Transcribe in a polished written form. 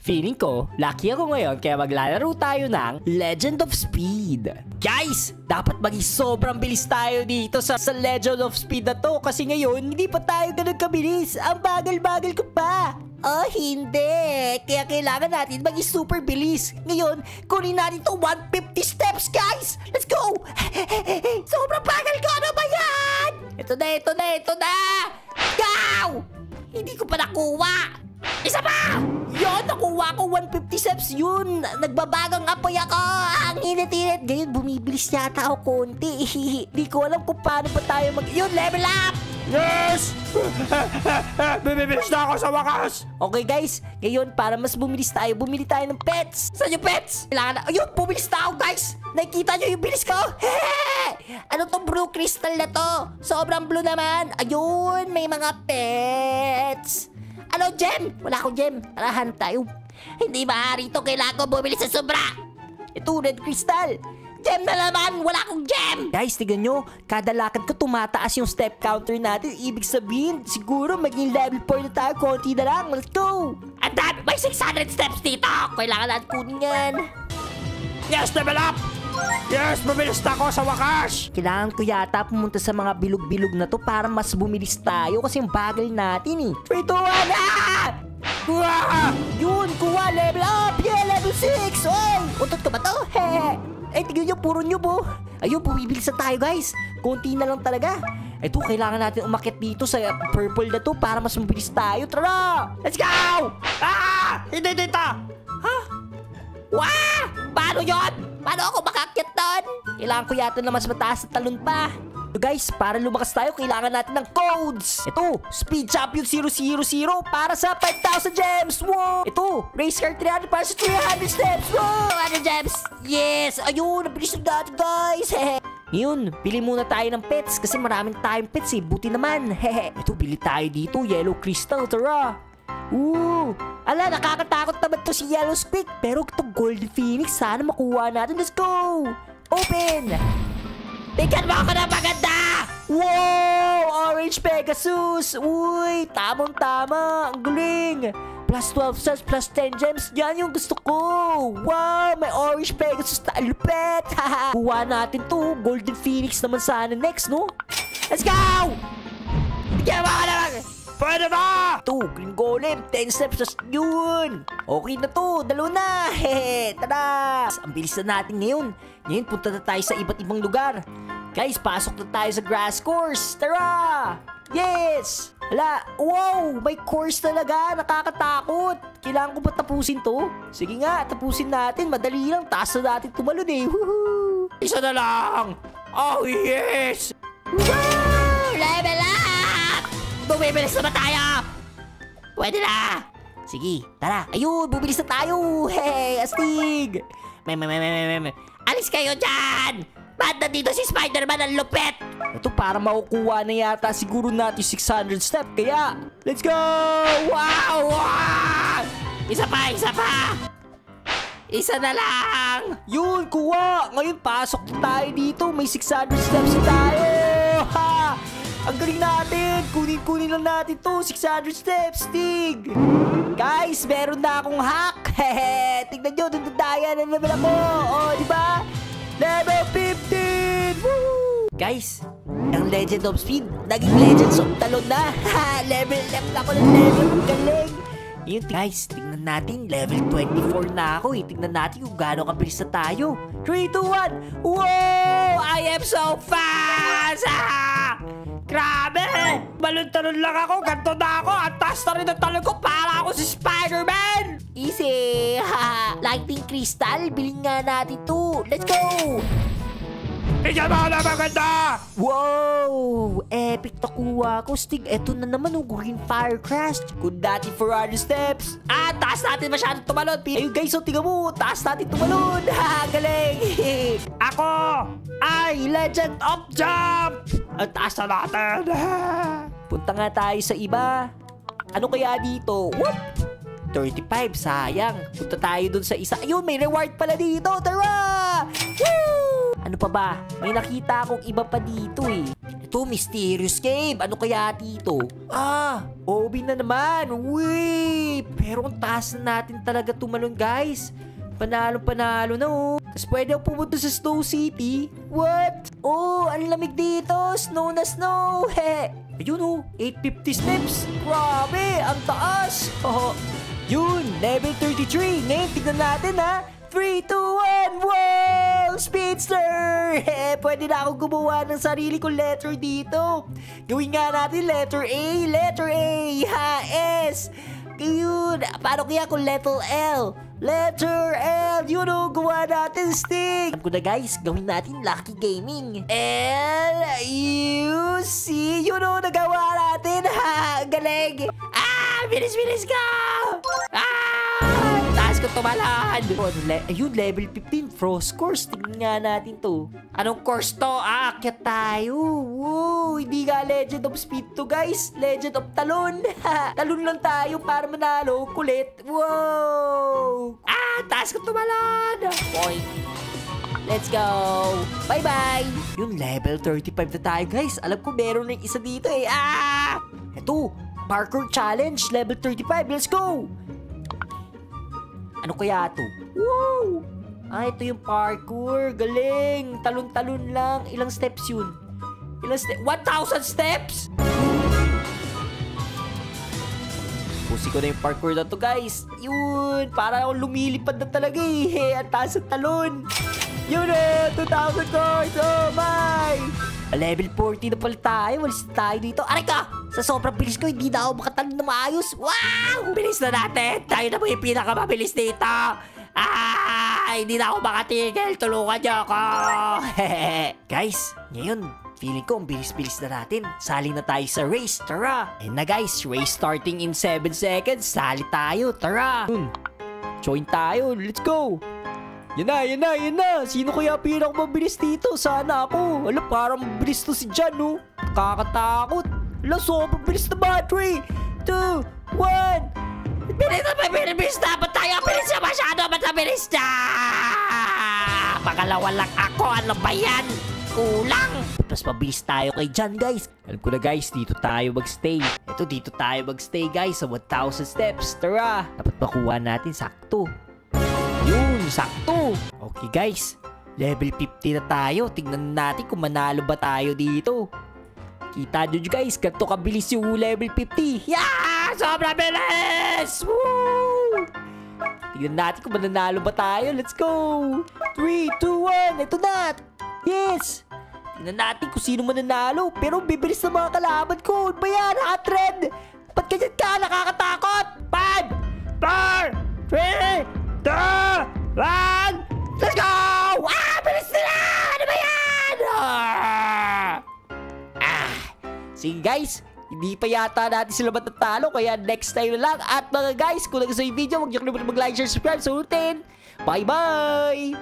Feeling ko, lucky ako ngayon kaya maglalaro tayo ng Legend of Speed. Guys, dapat maging sobrang bilis tayo dito sa Legend of Speed na to kasi ngayon hindi pa tayo ganun kabilis. Ang bagal-bagal ko pa. Oh, hindi. Kaya kailangan natin maging super bilis. Ngayon, kunin natin to 150 steps, guys. Let's go. Sobrang bagal ko. Ano ba yan? Ito na. Go! Hindi ko pa nakuha. Isa pa! Yun, nakuha ko 150 steps yun. Nagbabagang apoy ako. Ang init-init. Ngayon, bumibilis yata ako konti. Hindi ko alam kung paano pa tayo Yun, level up! Yes! Bibibilis na ako sa wakas! Okay guys, ngayon para mas bumilis tayo, bumili tayo ng pets. Saan yung pets? Kailangan na. Ayun, bumilis na ako guys. Nakikita nyo yung bilis ko? Ano tong blue crystal na to? Sobrang blue naman. Ayun, may mga pets. Ano, gem? Wala akong gem. Tara, hanap tayo. Hindi maaari ito. Kailangan ko bumili sa sobra. Ito, red crystal. Gem na naman. Wala akong gem. Guys, tignan nyo. Kada lakad ko tumataas yung step counter natin. Ibig sabihin, siguro maging level 4 na tayo. Konti na lang. Let's go. Ang dami. May 600 steps dito. Kailangan natin kunin yan. Yes, level up! Yes, bumilis na ako sa wakas! Kailangan ko yata pumunta sa mga bilog-bilog na to para mas bumilis tayo kasi yung bagal natin eh. 3, 2, 1, ah! Yun, kuha, level up! Yeah, level 6! Oy! Utot ka ba to? Hehe! Eh, tignan nyo, puro nyo po. Ayun, bumibilis na tayo guys. Konti na lang talaga. Ito, kailangan natin umakyat dito sa purple na to para mas mabilis tayo. Tara! Let's go! Ah! Hindi dito! Ha? Wah! Paano yun? Paano ako makakyat doon? Kailangan ko yata na mas mataas na talon pa. So guys, para lumakas tayo, kailangan natin ng codes. Ito, Speed Champion 000 para sa 5,000 gems. Wow! Ito, Race Car 300 para sa 300 steps. Wow! 100 gems. Yes! Ayun, nabilis na natin guys. Yun, bili muna tayo ng pets kasi maraming tayong pets eh. Buti naman. Ito, bili tayo dito. Yellow Crystal, tara. Ala, nakakatakot naman to si Yellow Squeak. Pero itong Golden Phoenix, sana makuha natin. Let's go! Open! Tingnan mo ako na maganda! Wow! Orange Pegasus! Uy, tamang-tama. Ang galing! Plus 12 stars, plus 10 gems. Yan yung gusto ko. Wow, may Orange Pegasus na lupet. Kuha natin to. Golden Phoenix naman sana next, no? Let's go! Tingnan mo ako na Pwede ba? Ito, Green Golem, 10 steps just yun. Okay na to, dalawa na. Tara. Ang bilis na natin ngayon. Ngayon, punta na tayo sa iba't ibang lugar. Guys, pasok na tayo sa grass course. Tara. Yes. Hala, wow, may course talaga. Nakakatakot. Kailangan ko ba tapusin to? Sige nga, tapusin natin. Madali lang, taas na natin tumalon eh. Woohoo. Isa na lang. Oh, yes. Woo! Level up! Bumibilis na ba tayo? Pwede na! Sige, tara. Ayun, bumilis na tayo. Hey, astig! Alis kayo dyan! Ba't nandito si Spider-Man ang lupet? Ito para makukuha na yata siguro natin 600 step. Kaya, let's go! Wow! Wow! Isa pa! Isa na lang! Yun, kuha! Ngayon, pasok na tayo dito. May 600 steps na tayo! Ha! Ang galing natin! Kunin lang natin to. 600 steps, Stig! Guys, meron na akong hack! Hehe! Tignan nyo, doon tayo na level ako! O, diba? Level 15! Woo! Guys, ang Legend of Speed, naging Legends of Talon na! Ha! Level up ako ng level! Galing! Yun, guys, tingnan natin. Level 24 na ako eh. Tingnan natin kung gaano kabilis na tayo. 3, 2, 1! Wow! I am so fast! Ah! Grabe! Balon-talon lang ako, ganto na ako. At taas na rin ang talon ko para ako si Spider-Man! Easy! Ha! Lightning Crystal, bilhin nga natin to. Let's go! Tignan mo na maganda! Wow! Epic nakuha ko, Stig. Eto na naman yung Green Fire Crash. Kung dati 400 steps. Ah, taas natin masyadong tumalon. Ayun guys, so tingnan mo. Taas natin tumalon. Ha, galing. Ako ay Legend of Jump! Ang taas na natin. Punta nga tayo sa iba. Ano kaya dito? Whoop! 35, sayang. Punta tayo dun sa isa. Ayun, may reward pala dito. Tara! Woo! Ano pa ba? May nakita akong iba pa dito eh. Ito, mysterious cave. Ano kaya dito? OB na naman. Uy! Pero ang taas na natin talaga tumalon, guys. Panalo na oh. Tapos pwede ako pumunta sa Snow City. What? Oh, ang lamig dito. Snow na snow. He. Ayun oh, 850 steps. Grabe, ang taas. Yun, level 33. Ngayon, tignan natin ha. 3, 2, 1, wow! Speedster! Pwede na akong gumawa ng sarili kong letter dito. Gawin nga natin letter A. Letter A. Ha, S. Yun. Paano kaya kung letter L? Letter L. Yun o, gawa natin stick. Alam ko na guys, gawin natin Lucky Gaming. L, U, C. Yun o, nagawa natin. Ha, galing. Bilis ka. Taas ko tumalad. Ayun, level 15. Frost course. Tignan nga natin to. Anong course to? Aakyat tayo. Wow, hindi nga Legend of Speed to guys. Legend of Talon. Talon lang tayo para manalo. Kulit. Wow. Taas ko tumalad. Boy. Let's go. Bye-bye. Yung level 35 na tayo guys. Alam ko meron na isa dito eh. Ito. Parkour challenge. Level 35. Let's go. Ano kaya to? Wow! Ito yung parkour. Galing. Talon-talon lang. Ilang steps yun? 1,000 steps? Pusi ko na yung parkour na to, guys. Yun. Para ako lumilipad na talaga eh. Ang taas ng talon. Yun eh. 2,000 coins. Oh my! Level 40 na pala tayo. Walis na tayo dito. Aray ka! Sa sobrang bilis ko, hindi na ako makatalon na maayos. Wow! Bilis na natin. Tayo na mo yung pinakamabilis dito. Hindi na ako makatigil. Tulungan niyo ako. Guys, ngayon, feeling ko ang bilis-bilis na natin. Sali na tayo sa race. Tara! Ayun na guys, race starting in 7 seconds. Sali tayo. Tara! Join tayo. Let's go! Yan na. Sino kaya pinakamabilis dito? Sana ako. Alam, parang mabilis to si Jan, no? Kakatakot. Alam, sobrang bilis na ba? 3, 2, 1. Bilis na. Ba't tayo bilis na masyado? Ba't bilis na? Pangalawa lang ako. Ano ba yan? Kulang. Mas mabilis tayo kay Jan, guys. Alam ko na, guys. Dito tayo magstay. Dito tayo magstay, guys. Sa 1,000 steps. Tara. Dapat makuha natin sakto. Yun, sakto. Okay guys, level 50 na tayo. Tingnan natin kung manalo ba tayo dito. Kita nyo guys, ganito kabilis yung level 50. Yeah! Sobrang bilis! Woo! Tingnan natin kung mananalo ba tayo. Let's go! 3, 2, 1. Ito na! Yes! Tingnan natin kung sino mananalo. Pero bibilis na mga kalaban ko. Ano ba yan? Naka-trend! Ba't ganyan ka? Nakakatakot! 5, 4, 3, 2, 1, let's go! Bilis nila! Ano ba yan? Sige guys, hindi pa yata natin sila matatalo, kaya next time na lang. At mga guys, kung nagustuhan yung video, huwag niyo kalimutan mag-like, share, subscribe sa ulitin. Bye-bye!